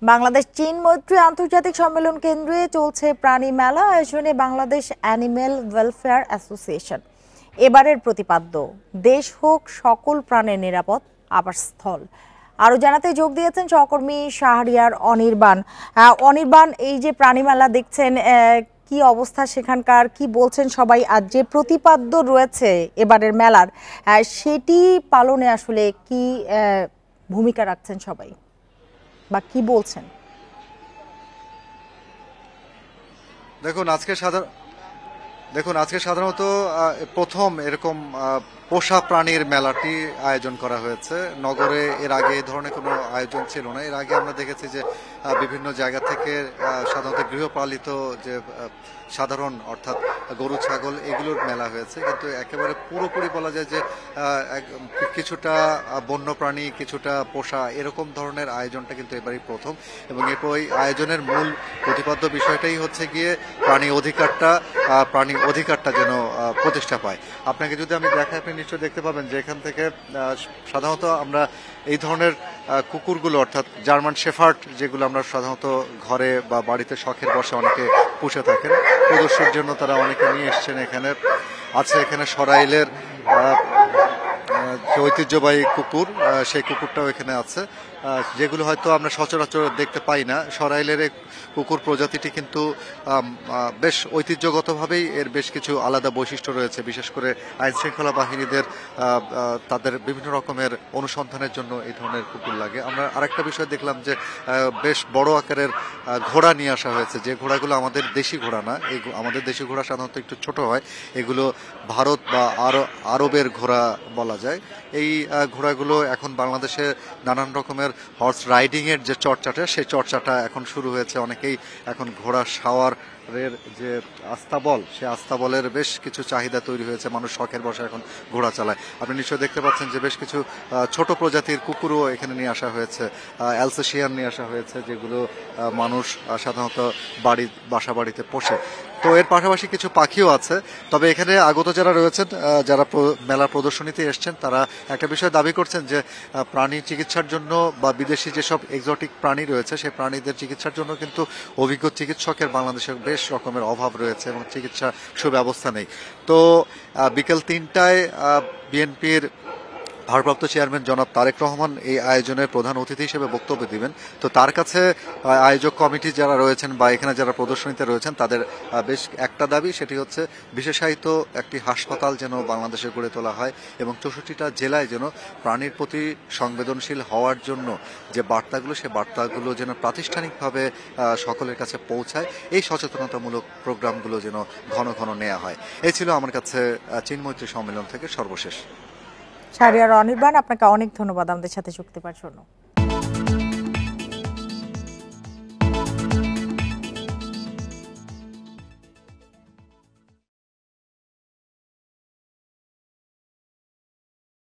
বাংলাদেশ চীন মৈত্রী আন্তর্জাতিক সম্মেলন কেন্দ্রে চলছে প্রাণী মেলা আয়োজনে বাংলাদেশ অ্যানিমেল ওয়েলফেয়ার অ্যাসোসিয়েশন। এবারের প্রতিপাদ্য দেশ হোক সকল প্রাণের নিরাপদ আবাসস্থল। আরো জানাতে যোগ দিয়েছেন সহকর্মী শাহরিয়ার অনির্বাণ। অনির্বাণ, এই যে প্রাণী মেলা দেখছেন, কি অবস্থা সেখানকার, কি বলছেন সবাই, আর যে প্রতিপাদ্য রয়েছে এবারের মেলার সেটি পালনে আসলে কি ভূমিকা রাখছেন সবাই বা কি বলছেন? দেখুন আজকে সাধারণত প্রথম এরকম পোষা প্রাণীর মেলাটি আয়োজন করা হয়েছে নগরে। এর আগে এই ধরনের কোনো আয়োজন ছিল না। এর আগে আমরা দেখেছি যে বিভিন্ন জায়গা থেকে সাধারণত গৃহপালিত যে সাধারণ অর্থাৎ গরু ছাগল এগুলোর মেলা হয়েছে, কিন্তু একেবারে পুরোপুরি বলা যায় যে কিছুটা বন্যপ্রাণী কিছুটা পোষা এরকম ধরনের আয়োজনটা কিন্তু এবারই প্রথম। এবং এই আয়োজনের মূল প্রতিপাদ্য বিষয়টাই হচ্ছে গিয়ে প্রাণী অধিকারটা যেন প্রতিষ্ঠা পায়। আপনাকে যদি আমি দেখাই, আপনি নিশ্চয়ই দেখতে পাবেন যে এখান থেকে সাধারণত আমরা এই ধরনের কুকুরগুলো অর্থাৎ জার্মান শেফার্ড যেগুলো আমরা সাধারণত ঘরে বা বাড়িতে শখের বশে অনেকে পুষে থাকেন, প্রদর্শনের জন্য তারা অনেকে নিয়ে এসছেন। এখানে আছে এখানে সরাইলের ঐতিহ্যবাহী কুকুর, সেই কুকুরটাও এখানে আছে, যেগুলো হয়তো আমরা সচরাচর দেখতে পাই না। সরাইলের কুকুর প্রজাতিটি কিন্তু বেশ ঐতিহ্যগতভাবেই এর বেশ কিছু আলাদা বৈশিষ্ট্য রয়েছে, বিশেষ করে আইন শৃঙ্খলা বাহিনীদের তাদের বিভিন্ন রকমের অনুসন্ধানের জন্য এই ধরনের কুকুর লাগে। আমরা আরেকটা বিষয় দেখলাম যে বেশ বড় আকারের ঘোড়া নিয়ে আসা হয়েছে, যে ঘোড়াগুলো আমাদের দেশি ঘোড়া না। আমাদের দেশি ঘোড়া সাধারণত একটু ছোট হয়, এগুলো ভারত বা আরবের ঘোড়া বলা যায়। এই ঘোড়াগুলো এখন বাংলাদেশে নানান রকমের হর্স রাইডিং এর যে চর্চাটা, সেই চর্চাটা এখন শুরু হয়েছে। অনেকেই এখন ঘোড়া সাওয়ারের যে আস্তাবল, সেই আস্তাবলের বেশ কিছু চাহিদা তৈরি হয়েছে, মানুষ শখের বসে এখন ঘোড়া চালায়। আপনি নিশ্চয়ই দেখতে পাচ্ছেন যে বেশ কিছু ছোট প্রজাতির কুকুরও এখানে নিয়ে আসা হয়েছে, অ্যালসেশিয়ান নিয়ে আসা হয়েছে, যেগুলো মানুষ সাধারণত বাসা বাড়িতে পোষে। তো এর পাশাপাশি কিছু পাখিও আছে। তবে এখানে আগত যারা রয়েছেন, যারা মেলা প্রদর্শনীতে এসছেন, তারা একটা বিষয় দাবি করছেন যে প্রাণী চিকিৎসার জন্য বা বিদেশি যেসব এক্সোটিক প্রাণী রয়েছে সেই প্রাণীদের চিকিৎসার জন্য কিন্তু অভিজ্ঞ চিকিৎসকের বাংলাদেশে বেশ রকমের অভাব রয়েছে এবং চিকিৎসা সুব্যবস্থা নেই। তো বিকেল 3টায় বিএনপির ভারপ্রাপ্ত চেয়ারম্যান জনাব তারেক রহমান এই আয়োজনের প্রধান অতিথি হিসেবে বক্তব্য দিবেন। তো তার কাছে আয়োজক কমিটি যারা রয়েছেন বা এখানে যারা প্রদর্শনীতে রয়েছেন, তাদের বেশ একটা দাবি, সেটি হচ্ছে বিশেষায়িত একটি হাসপাতাল যেন বাংলাদেশে গড়ে তোলা হয় এবং 64টা জেলায় যেন প্রাণীর প্রতি সংবেদনশীল হওয়ার জন্য যে বার্তাগুলো, সেই বার্তাগুলো যেন প্রাতিষ্ঠানিকভাবে সকলের কাছে পৌঁছায়। এই সচেতনতামূলক প্রোগ্রামগুলো যেন ঘন ঘন নেওয়া হয়। এই ছিল আমার কাছে চীন মৈত্রী সম্মেলন থেকে সর্বশেষ। শাহরিয়ার অনির্বাণ, আপনাকে অনেক ধন্যবাদ আমাদের সাথে যুক্ত হওয়ার জন্য।